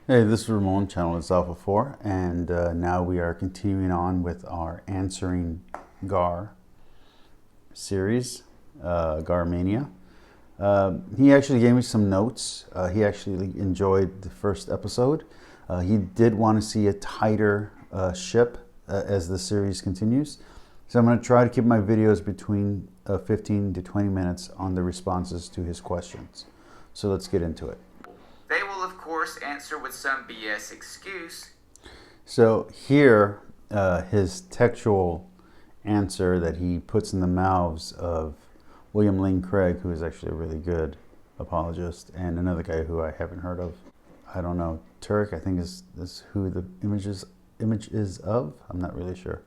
Hey, this is Ramon, channel is Alpha 4, and now we are continuing on with our Answering Grr series, Grr Mania. He actually gave me some notes. He actually enjoyed the first episode. He did want to see a tighter ship as the series continues. So I'm going to try to keep my videos between 15 to 20 minutes on the responses to his questions. So let's get into it. They will, of course, answer with some BS excuse. So here, his textual answer that he puts in the mouths of William Lane Craig, who is actually a really good apologist, and another guy who I haven't heard of. I don't know, Turk, I think is who the image is of. I'm not really sure.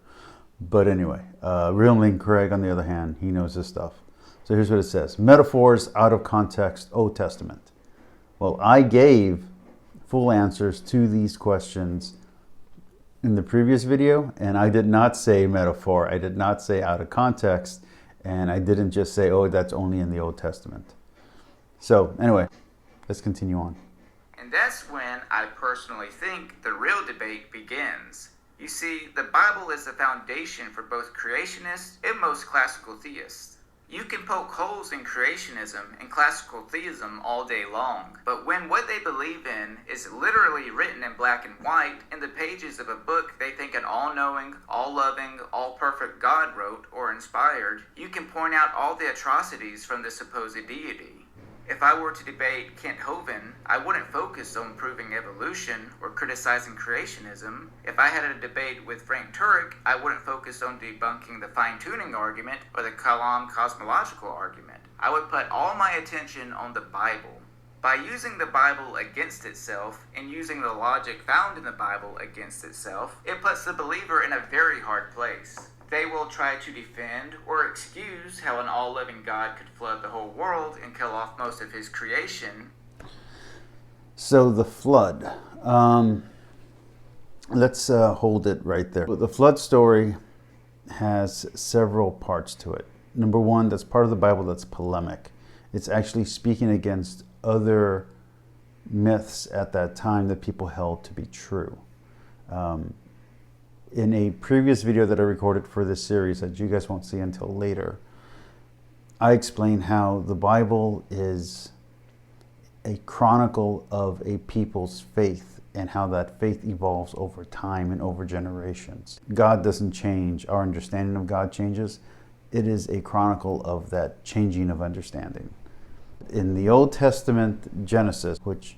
But anyway, William Lane Craig, on the other hand, he knows his stuff. So here's what it says. Metaphors out of context, Old Testament. Well, I gave full answers to these questions in the previous video, and I did not say metaphor. I did not say out of context, and I didn't just say, oh, that's only in the Old Testament. So anyway, let's continue on. And that's when I personally think the real debate begins. You see, the Bible is the foundation for both creationists and most classical theists. You can poke holes in creationism and classical theism all day long, but when what they believe in is literally written in black and white in the pages of a book they think an all-knowing, all-loving, all-perfect God wrote or inspired, you can point out all the atrocities from the supposed deity. If I were to debate Kent Hovind, I wouldn't focus on proving evolution or criticizing creationism. If I had a debate with Frank Turek, I wouldn't focus on debunking the fine-tuning argument or the Kalam cosmological argument. I would put all my attention on the Bible. By using the Bible against itself and using the logic found in the Bible against itself, it puts the believer in a very hard place. They will try to defend or excuse how an all-loving God could flood the whole world and kill off most of his creation. So the flood. Let's hold it right there. The flood story has several parts to it. Number one, that's part of the Bible that's polemic. It's actually speaking against other myths at that time that people held to be true. In a previous video that I recorded for this series that you guys won't see until later, I explained how the Bible is a chronicle of a people's faith and how that faith evolves over time and over generations. God doesn't change. Our understanding of God changes. It is a chronicle of that changing of understanding. In the Old Testament, Genesis, which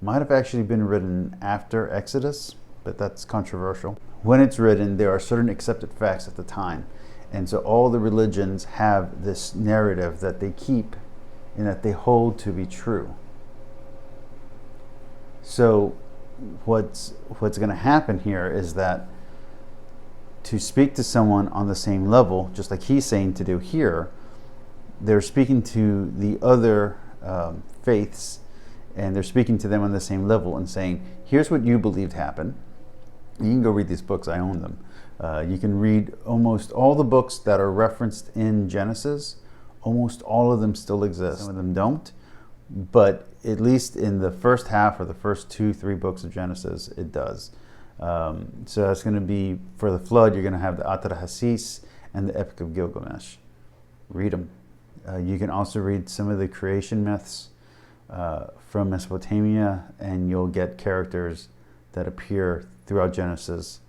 might have actually been written after Exodus, but that's controversial. When it's written, there are certain accepted facts at the time. And so all the religions have this narrative that they keep and that they hold to be true. So what's going to happen here is that to speak to someone on the same level, just like he's saying to do here, they're speaking to the other faiths, and they're speaking to them on the same level and saying, here's what you believed happened. You can go read these books. I own them. You can read almost all the books that are referenced in Genesis. Almost all of them still exist. Some of them don't. But at least in the first half or the first 2-3 books of Genesis, it does. So that's going to be, for the flood, you're going to have the Atrahasis and the Epic of Gilgamesh. Read them. You can also read some of the creation myths from Mesopotamia, and you'll get characters that appear throughout Genesis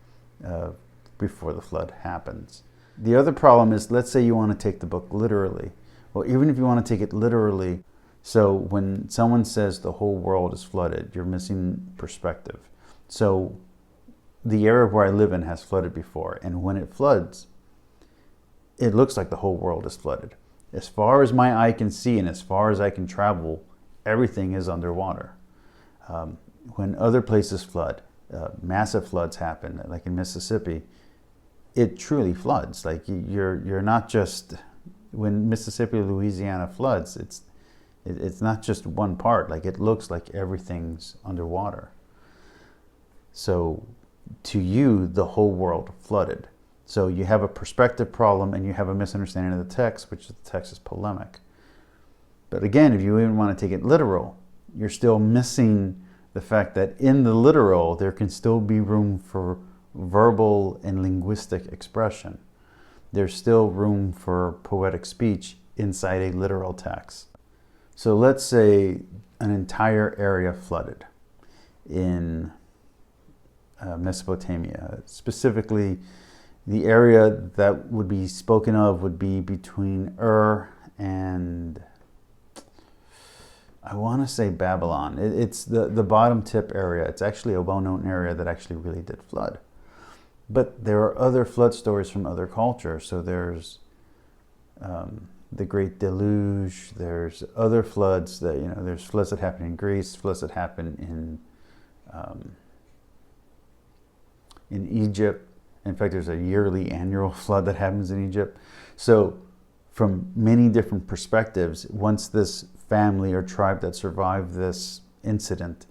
before the flood happens. The other problem is, let's say you want to take the book literally. Well, even if you want to take it literally, so when someone says the whole world is flooded, you're missing perspective. So the area where I live in has flooded before, and when it floods, it looks like the whole world is flooded. As far as my eye can see and as far as I can travel, everything is underwater. When other places flood, massive floods happen, like in Mississippi, it truly floods. Like you're not just, when Mississippi or Louisiana floods, it's not just one part. Like it looks like everything's underwater. So to you, the whole world flooded. So you have a perspective problem and you have a misunderstanding of the text, which the text is polemic. But again, if you even want to take it literal, you're still missing the fact that in the literal there can still be room for verbal and linguistic expression. There's still room for poetic speech inside a literal text. So let's say an entire area flooded in Mesopotamia. Specifically, the area that would be spoken of would be between Ur and, I want to say, Babylon. It's the bottom tip area. It's actually a well-known area that actually really did flood. But there are other flood stories from other cultures. So there's the Great Deluge. There's other floods that, there's floods that happen in Greece, floods that happen in Egypt. In fact, there's a yearly annual flood that happens in Egypt. So from many different perspectives, once this family or tribe that survived this incident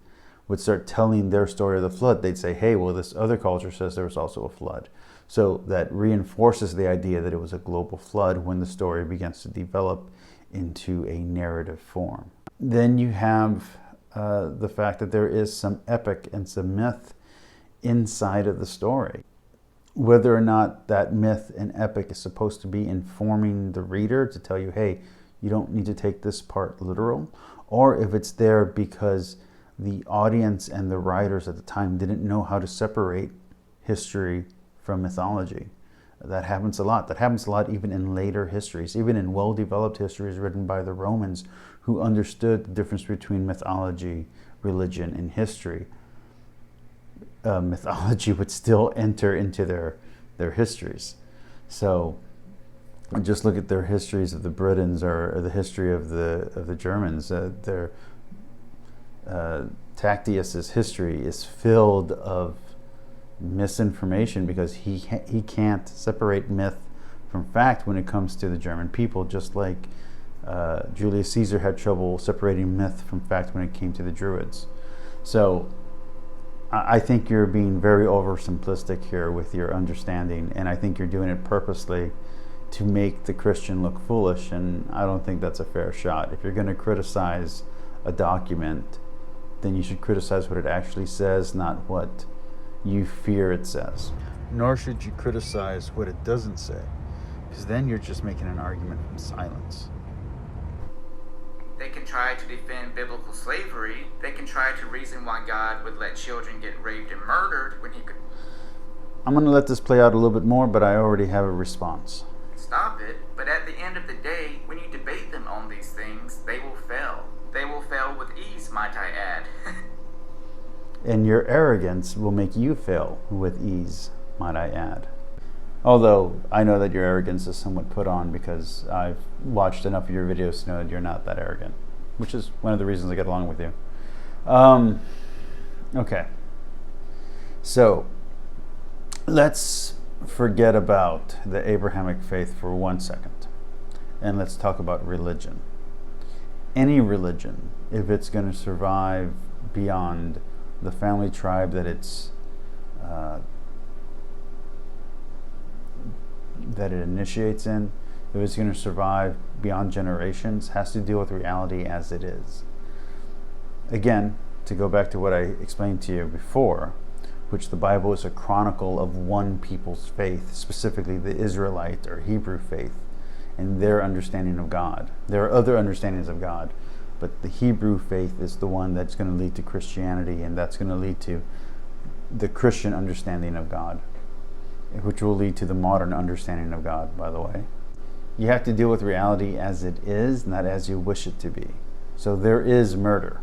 would start telling their story of the flood, they'd say, hey, well, this other culture says there was also a flood. So that reinforces the idea that it was a global flood when the story begins to develop into a narrative form. Then you have the fact that there is some epic and some myth inside of the story. Whether or not that myth and epic is supposed to be informing the reader to tell you, hey, you don't need to take this part literal, or if it's there because the audience and the writers at the time didn't know how to separate history from mythology. That happens a lot. That happens a lot even in later histories, even in well-developed histories written by the Romans, who understood the difference between mythology, religion, and history. Mythology would still enter into their histories. So just look at their histories of the Britons or the history of the Germans. Tactius's history is filled of misinformation because he can't separate myth from fact when it comes to the German people, just like Julius Caesar had trouble separating myth from fact when it came to the Druids. So I think you're being very oversimplistic here with your understanding, and I think you're doing it purposely to make the Christian look foolish, and I don't think that's a fair shot. If you're going to criticize a document, then you should criticize what it actually says, not what you fear it says. Nor should you criticize what it doesn't say, because then you're just making an argument from silence. They can try to defend biblical slavery. They can try to reason why God would let children get raped and murdered when he could... I'm going to let this play out a little bit more, but I already have a response. Stop it. But at the end of the day, when you debate them on these things, they will fail. They will fail with ease, might I add. And your arrogance will make you fail with ease, might I add. Although I know that your arrogance is somewhat put on because I've watched enough of your videos to know that you're not that arrogant, which is one of the reasons I get along with you. Okay. So let's forget about the Abrahamic faith for 1 second, and let's talk about religion. Any religion, if it's going to survive beyond the family tribe that it initiates in, if it's going to survive beyond generations, has to deal with reality as it is. Again, to go back to what I explained to you before, which the Bible is a chronicle of one people's faith, specifically the Israelite or Hebrew faith, and their understanding of God. There are other understandings of God, but the Hebrew faith is the one that's going to lead to Christianity, and that's going to lead to the Christian understanding of God, which will lead to the modern understanding of God, by the way. You have to deal with reality as it is, not as you wish it to be. So there is murder.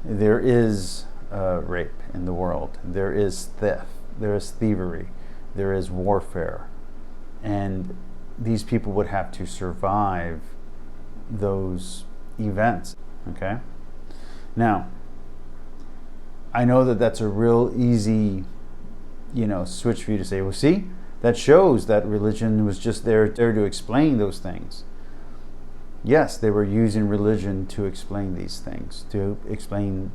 There is rape in the world. There is theft. There is thievery. There is warfare. And these people would have to survive those events. Okay? Now, I know that that's a real easy switch for you to say, well, see, that shows that religion was just there to explain those things. Yes, they were using religion to explain these things, to explain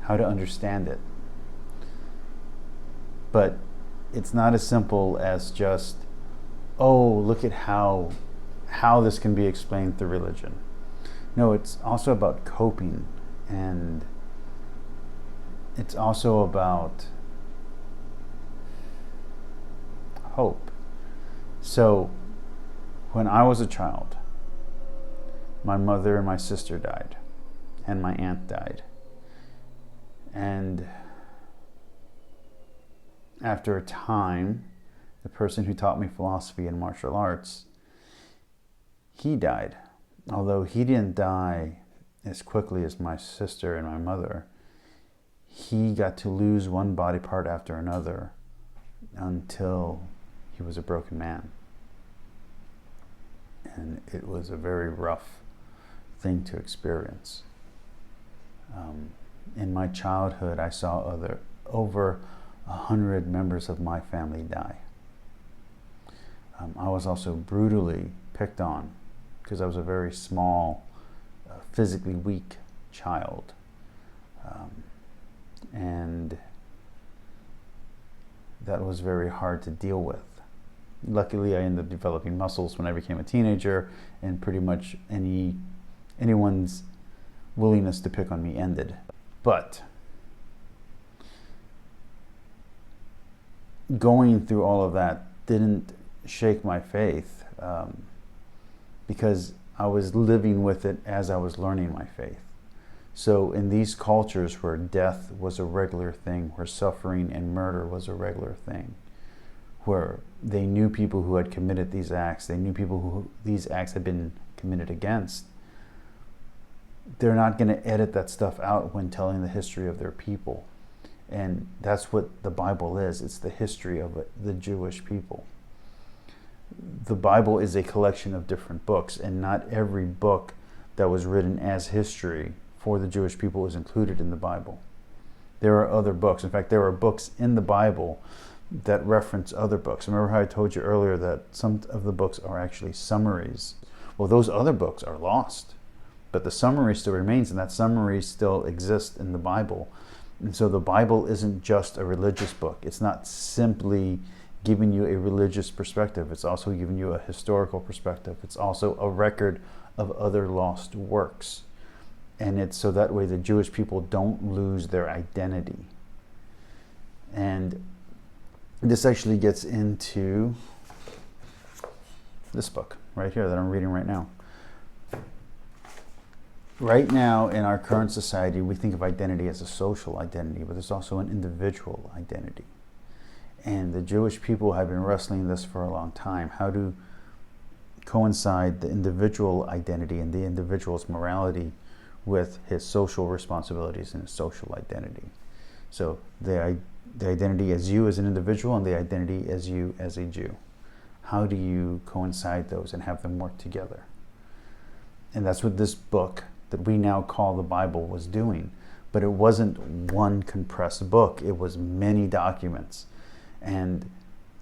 how to understand it. But it's not as simple as just, oh, look at how this can be explained through religion. No, it's also about coping and it's also about hope. So, when I was a child, my mother and my sister died, and my aunt died. And after a time, the person who taught me philosophy and martial arts, he died. Although he didn't die as quickly as my sister and my mother, he got to lose one body part after another until he was a broken man. And it was a very rough thing to experience. In my childhood, I saw over 100 members of my family die. I was also brutally picked on because I was a very small, physically weak child. And that was very hard to deal with. Luckily, I ended up developing muscles when I became a teenager, and pretty much anyone's willingness to pick on me ended. But going through all of that didn't shake my faith, because I was living with it as I was learning my faith. So in these cultures where death was a regular thing, where suffering and murder was a regular thing, where they knew people who had committed these acts, they knew people who these acts had been committed against, they're not going to edit that stuff out when telling the history of their people. And that's what the Bible is. It's the history of the Jewish people. The Bible is a collection of different books, and not every book that was written as history for the Jewish people is included in the Bible. There are other books. In fact, there are books in the Bible that reference other books. Remember how I told you earlier that some of the books are actually summaries? Well, those other books are lost, but the summary still remains, and that summary still exists in the Bible. And so the Bible isn't just a religious book. It's not simply giving you a religious perspective. It's also giving you a historical perspective. It's also a record of other lost works. And it's so that way the Jewish people don't lose their identity. And this actually gets into this book right here that I'm reading right now. Right now, in our current society, we think of identity as a social identity, but there's also an individual identity. And the Jewish people have been wrestling this for a long time. How to coincide the individual identity and the individual's morality with his social responsibilities and his social identity. So the identity as you as an individual and the identity as you as a Jew. How do you coincide those and have them work together? And that's what this book that we now call the Bible was doing. But it wasn't one compressed book. It was many documents. And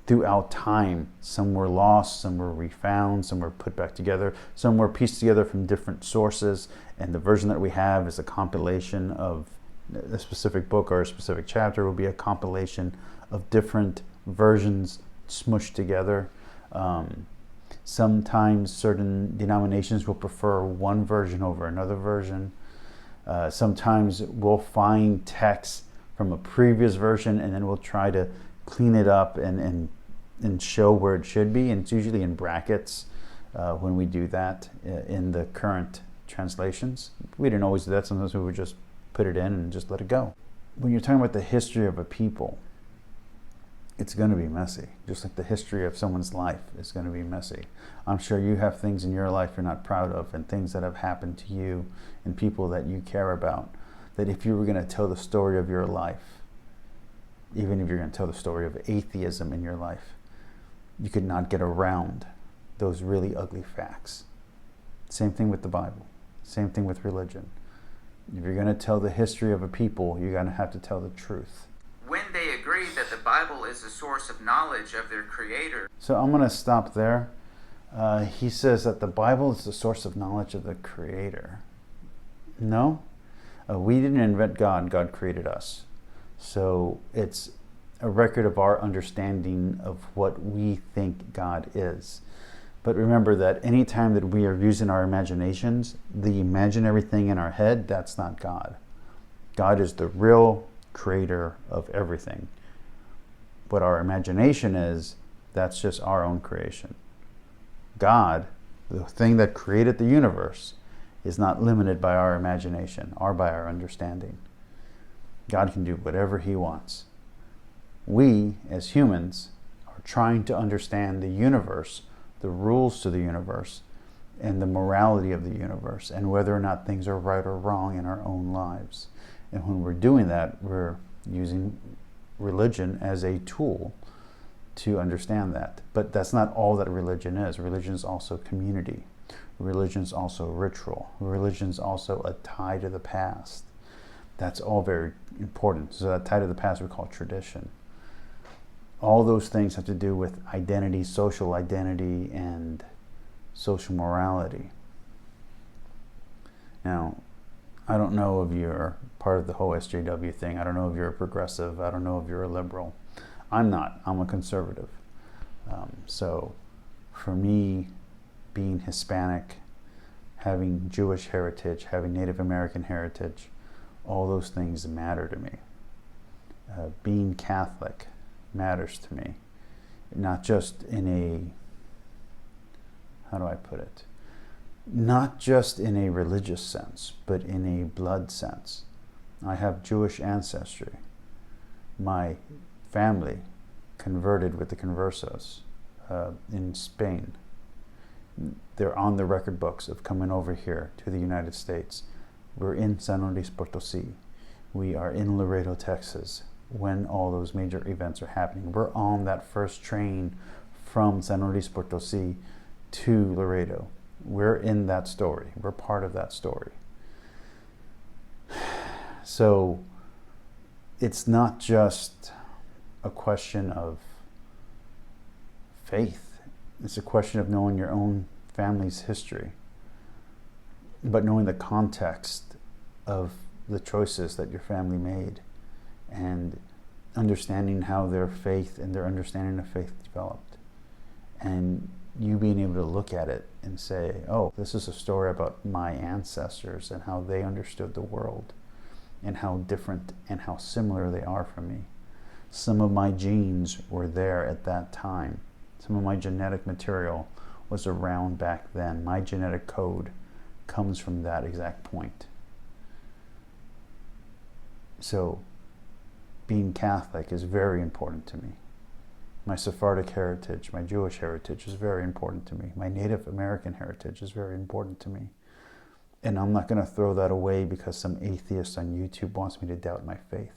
throughout time, some were lost, some were refound, some were put back together, some were pieced together from different sources. And the version that we have is a compilation of a specific book, or a specific chapter will be a compilation of different versions smushed together. Sometimes certain denominations will prefer one version over another version. Sometimes we'll find text from a previous version and then we'll try to clean it up and show where it should be. And it's usually in brackets when we do that in the current translations. We didn't always do that. Sometimes we would just put it in and just let it go. When you're talking about the history of a people, it's going to be messy. Just like the history of someone's life is going to be messy. I'm sure you have things in your life you're not proud of, and things that have happened to you and people that you care about, that if you were going to tell the story of your life, even if you're going to tell the story of atheism in your life, you could not get around those really ugly facts. Same thing with the Bible. Same thing with religion. If you're going to tell the history of a people, you're going to have to tell the truth. When they agree that the Bible is the source of knowledge of their Creator. So I'm going to stop there. He says that the Bible is the source of knowledge of the Creator. No, we didn't invent God. God created us. So it's a record of our understanding of what we think God is. But remember that anytime that we are using our imaginations, the imaginary thing in our head, that's not God. God is the real creator of everything. What our imagination is, that's just our own creation. God, the thing that created the universe, is not limited by our imagination or by our understanding. God can do whatever he wants. We, as humans, are trying to understand the universe, the rules to the universe, and the morality of the universe, and whether or not things are right or wrong in our own lives. And when we're doing that, we're using religion as a tool to understand that. But that's not all that religion is. Religion is also community. Religion is also ritual. Religion is also a tie to the past. That's all very important. So that tie to the past we call tradition. All those things have to do with identity, social identity, and social morality. Now, I don't know if you're part of the whole SJW thing. I don't know if you're a progressive. I don't know if you're a liberal. I'm not. I'm a conservative. So for me, being Hispanic, having Jewish heritage, having Native American heritage, all those things matter to me. Being Catholic matters to me. Not just in a, how do I put it? Not just in a religious sense, but in a blood sense. I have Jewish ancestry. My family converted with the conversos in Spain. They're on the record books of coming over here to the United States. We're in San Luis Potosí. We are in Laredo, Texas, when all those major events are happening. We're on that first train from San Luis Potosí to Laredo. We're in that story. We're part of that story. So it's not just a question of faith. It's a question of knowing your own family's history, but knowing the context of the choices that your family made and understanding how their faith and their understanding of faith developed. And you being able to look at it and say, oh, this is a story about my ancestors and how they understood the world and how different and how similar they are from me. Some of my genes were there at that time. Some of my genetic material was around back then. My genetic code comes from that exact point. So being Catholic is very important to me. My Sephardic heritage, my Jewish heritage is very important to me. My Native American heritage is very important to me. And I'm not going to throw that away because some atheist on YouTube wants me to doubt my faith.